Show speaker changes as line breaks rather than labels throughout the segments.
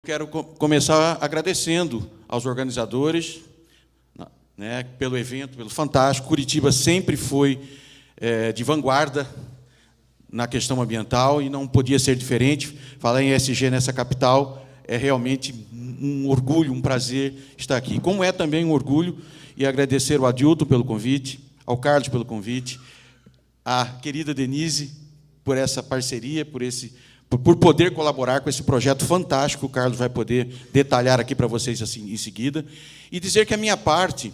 quero começar agradecendo aos organizadores, né, pelo evento, pelo fantástico. Curitiba sempre foi de vanguarda na questão ambiental e não podia ser diferente. Falar em ESG nessa capital é realmente um orgulho, um prazer estar aqui. Como é também um orgulho, e agradecer ao Adilton pelo convite, ao Carlos pelo convite, à querida Denise por essa parceria, por poder colaborar com esse projeto fantástico. O Carlos vai poder detalhar aqui para vocês assim, em seguida. E dizer que a minha parte,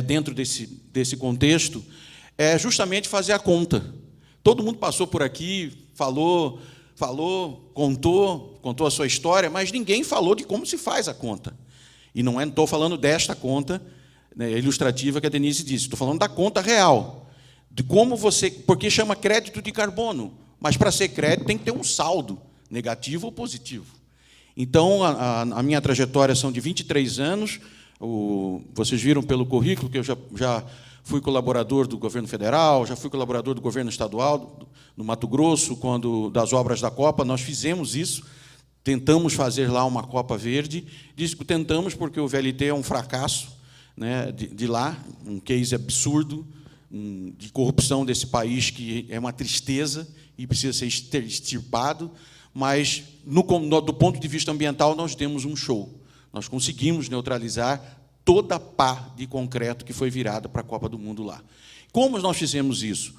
dentro desse contexto, é justamente fazer a conta. Todo mundo passou por aqui, falou, contou a sua história, mas ninguém falou de como se faz a conta. E não estou falando desta conta, né, ilustrativa que a Denise disse, estou falando da conta real, de como você... Porque chama crédito de carbono, mas, para ser crédito, tem que ter um saldo, negativo ou positivo. Então, a minha trajetória são de 23 anos, vocês viram pelo currículo que eu já fui colaborador do governo federal, já fui colaborador do governo estadual, no Mato Grosso, quando das obras da Copa, nós fizemos isso, tentamos fazer lá uma Copa Verde. Diz que tentamos porque o VLT é um fracasso, né, de lá, um case absurdo de corrupção desse país, que é uma tristeza e precisa ser extirpado, mas, do ponto de vista ambiental, nós demos um show. Nós conseguimos neutralizar toda a pá de concreto que foi virada para a Copa do Mundo lá. Como nós fizemos isso?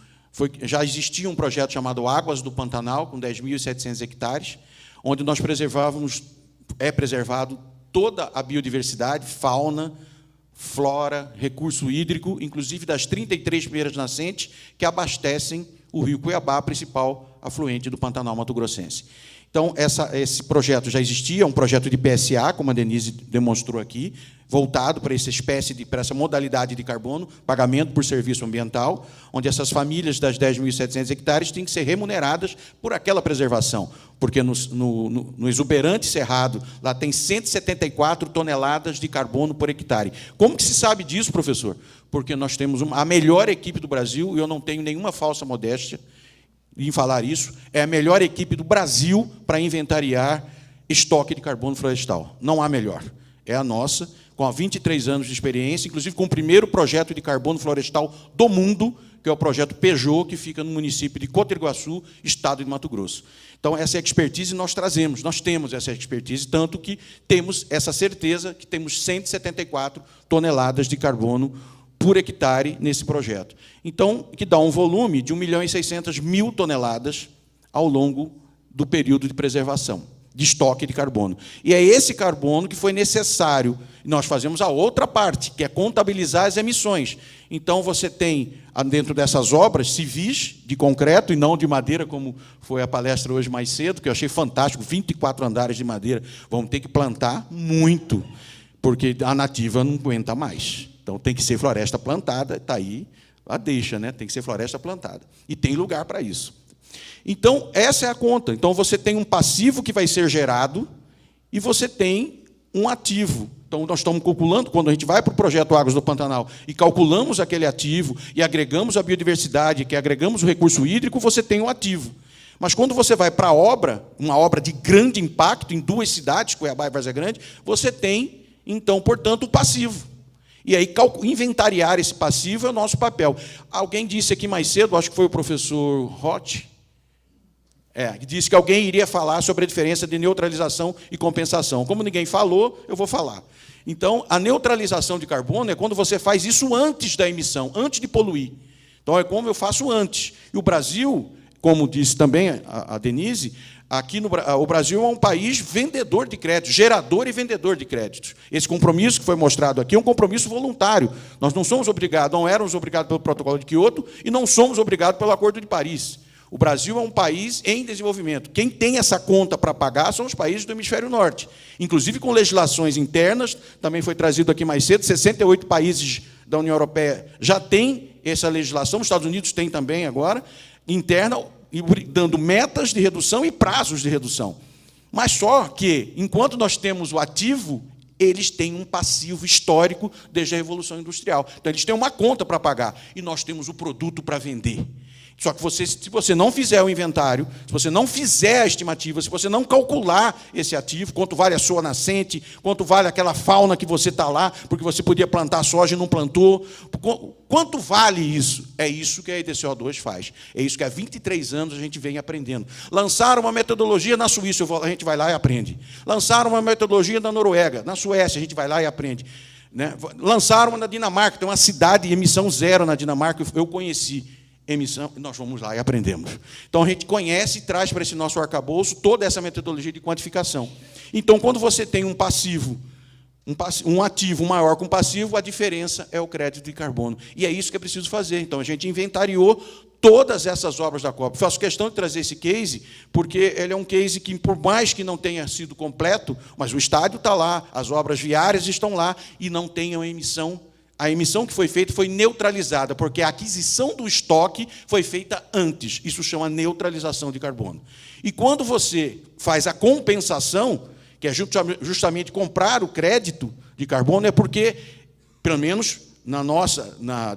Já existia um projeto chamado Águas do Pantanal, com 10.700 hectares, onde nós preservado toda a biodiversidade, fauna, flora, recurso hídrico, inclusive das 33 primeiras nascentes que abastecem o rio Cuiabá, principal afluente do Pantanal mato-grossense. Então, esse projeto já existia, um projeto de PSA, como a Denise demonstrou aqui, voltado para essa modalidade de carbono, pagamento por serviço ambiental, onde essas famílias das 10.700 hectares têm que ser remuneradas por aquela preservação, porque no exuberante Cerrado, lá tem 174 toneladas de carbono por hectare. Como que se sabe disso, professor? Porque nós temos a melhor equipe do Brasil, e eu não tenho nenhuma falsa modéstia em falar isso, é a melhor equipe do Brasil para inventariar estoque de carbono florestal. Não há melhor. É a nossa, com 23 anos de experiência, inclusive com o primeiro projeto de carbono florestal do mundo, que é o projeto Peugeot, que fica no município de Cotriguaçu, estado de Mato Grosso. Então, essa expertise nós temos essa expertise, tanto que temos essa certeza que temos 174 toneladas de carbono por hectare nesse projeto. Então, que dá um volume de 1.600.000 toneladas ao longo do período de preservação, de estoque de carbono. E é esse carbono que foi necessário. Nós fazemos a outra parte, que é contabilizar as emissões. Então, você tem, dentro dessas obras civis, de concreto e não de madeira, como foi a palestra hoje mais cedo, que eu achei fantástico, 24 andares de madeira. Vamos ter que plantar muito, porque a nativa não aguenta mais. Então, tem que ser floresta plantada, está aí a deixa, né? Tem que ser floresta plantada. E tem lugar para isso. Então, essa é a conta. Então, você tem um passivo que vai ser gerado e você tem um ativo. Então, nós estamos calculando, quando a gente vai para o projeto Águas do Pantanal e calculamos aquele ativo e agregamos a biodiversidade, que agregamos o recurso hídrico, você tem um ativo. Mas, quando você vai para a obra, uma obra de grande impacto, em 2 cidades, Cuiabá e Várzea Grande, você tem, então, portanto, o passivo. E aí, inventariar esse passivo é o nosso papel. Alguém disse aqui mais cedo, acho que foi o professor Roth, que disse que alguém iria falar sobre a diferença de neutralização e compensação. Como ninguém falou, eu vou falar. Então, a neutralização de carbono é quando você faz isso antes da emissão, antes de poluir. Então, é como eu faço antes. E o Brasil, como disse também a Denise, o Brasil é um país vendedor de créditos, gerador e vendedor de créditos. Esse compromisso que foi mostrado aqui é um compromisso voluntário. Nós não somos obrigados, não éramos obrigados pelo Protocolo de Quioto e não somos obrigados pelo Acordo de Paris. O Brasil é um país em desenvolvimento. Quem tem essa conta para pagar são os países do hemisfério norte. Inclusive com legislações internas, também foi trazido aqui mais cedo, 68 países da União Europeia já têm essa legislação, os Estados Unidos têm também agora, interna, e dando metas de redução e prazos de redução. Mas só que, enquanto nós temos o ativo, eles têm um passivo histórico desde a Revolução Industrial. Então, eles têm uma conta para pagar, e nós temos o produto para vender. Só que se você não fizer o inventário, se você não fizer a estimativa, se você não calcular esse ativo, quanto vale a sua nascente, quanto vale aquela fauna que você está lá, porque você podia plantar soja e não plantou, quanto vale isso? É isso que a EDCO2 faz. É isso que há 23 anos a gente vem aprendendo. Lançaram uma metodologia na Suíça, a gente vai lá e aprende. Lançaram uma metodologia na Noruega, na Suécia, a gente vai lá e aprende. Né? Lançaram uma na Dinamarca, tem uma cidade de emissão zero na Dinamarca, eu conheci. Emissão, nós vamos lá e aprendemos. Então, a gente conhece e traz para esse nosso arcabouço toda essa metodologia de quantificação. Então, quando você tem um ativo maior com um passivo, a diferença é o crédito de carbono. E é isso que é preciso fazer. Então, a gente inventariou todas essas obras da COP. Faço questão de trazer esse case, porque ele é um case que, por mais que não tenha sido completo, mas o estádio está lá, as obras viárias estão lá, e não tenham emissão. A emissão que foi feita foi neutralizada, porque a aquisição do estoque foi feita antes. Isso chama neutralização de carbono. E quando você faz a compensação, que é justamente comprar o crédito de carbono, é porque, pelo menos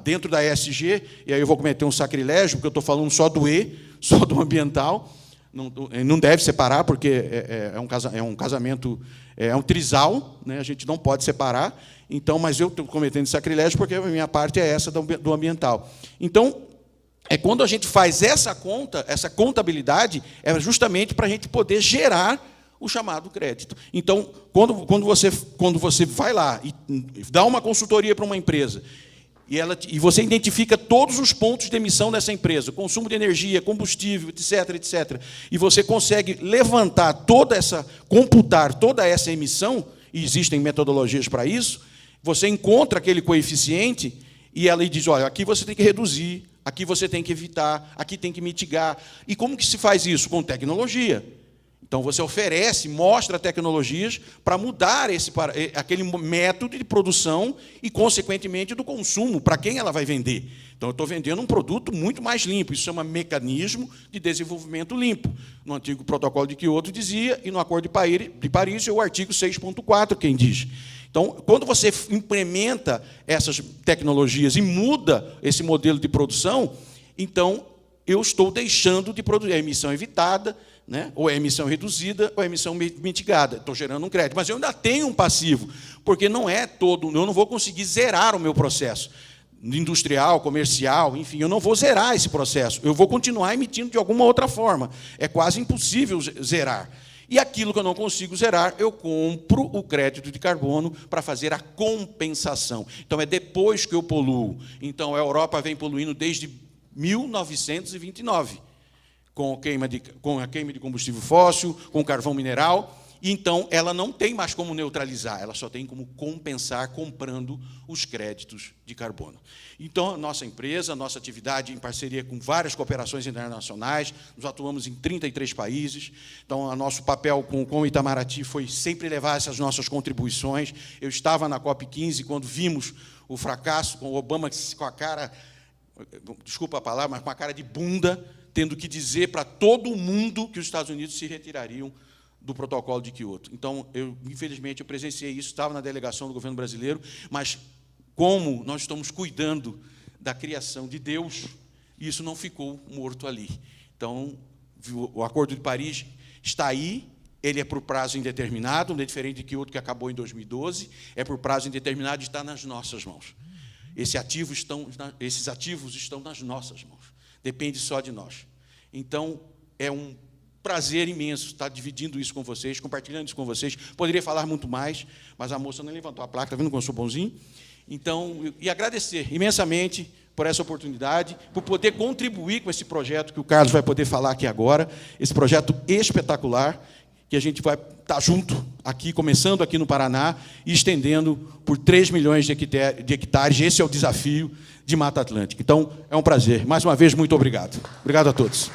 dentro da ESG, e aí eu vou cometer um sacrilégio, porque eu estou falando só do E, só do ambiental, não deve separar, porque é um casamento, é um trisal, né? A gente não pode separar. Então, mas eu estou cometendo sacrilégio porque a minha parte é essa do ambiental. Então, quando a gente faz essa conta, essa contabilidade, é justamente para a gente poder gerar o chamado crédito. Então, quando você vai lá e dá uma consultoria para uma empresa, e você identifica todos os pontos de emissão dessa empresa, consumo de energia, combustível, etc., etc., e você consegue computar toda essa emissão, e existem metodologias para isso, você encontra aquele coeficiente e ela diz, olha, aqui você tem que reduzir, aqui você tem que evitar, aqui tem que mitigar. E como que se faz isso? Com tecnologia. Então, você mostra tecnologias para mudar aquele método de produção e, consequentemente, do consumo, para quem ela vai vender. Então, eu estou vendendo um produto muito mais limpo. Isso chama mecanismo de desenvolvimento limpo. No antigo protocolo de Kyoto dizia, e no Acordo de Paris, é o artigo 6.4 quem diz. Então, quando você implementa essas tecnologias e muda esse modelo de produção, então, eu estou deixando de produzir a emissão evitada, né? Ou a emissão reduzida, ou a emissão mitigada. Estou gerando um crédito. Mas eu ainda tenho um passivo, porque eu não vou conseguir zerar o meu processo industrial, comercial, enfim, eu não vou zerar esse processo. Eu vou continuar emitindo de alguma outra forma. É quase impossível zerar. E aquilo que eu não consigo zerar, eu compro o crédito de carbono para fazer a compensação. Então, é depois que eu poluo. Então, a Europa vem poluindo desde 1929, com a queima de combustível fóssil, com carvão mineral. E, então, ela não tem mais como neutralizar, ela só tem como compensar comprando os créditos de carbono. Então, a nossa empresa, a nossa atividade em parceria com várias cooperações internacionais, nós atuamos em 33 países. Então, o nosso papel com o Itamaraty foi sempre levar essas nossas contribuições. Eu estava na COP15 quando vimos o fracasso, com o Obama com a cara, desculpa a palavra, mas com a cara de bunda, tendo que dizer para todo mundo que os Estados Unidos se retirariam do protocolo de Kyoto. Então, infelizmente, eu presenciei isso, estava na delegação do governo brasileiro, mas como nós estamos cuidando da criação de Deus, isso não ficou morto ali. Então, o Acordo de Paris está aí, ele é por prazo indeterminado, não é diferente de Kyoto, que acabou em 2012, é por prazo indeterminado e está nas nossas mãos. Esses ativos estão nas nossas mãos. Depende só de nós. Então, é um prazer imenso estar dividindo isso com vocês, compartilhando isso com vocês. Poderia falar muito mais, mas a moça não levantou a placa, está vendo como eu sou bonzinho? Então, e agradecer imensamente por essa oportunidade, por poder contribuir com esse projeto que o Carlos vai poder falar aqui agora, esse projeto espetacular, que a gente vai estar junto aqui, começando aqui no Paraná e estendendo por 3 milhões de hectares. Esse é o desafio de Mata Atlântica. Então, é um prazer. Mais uma vez, muito obrigado. Obrigado a todos.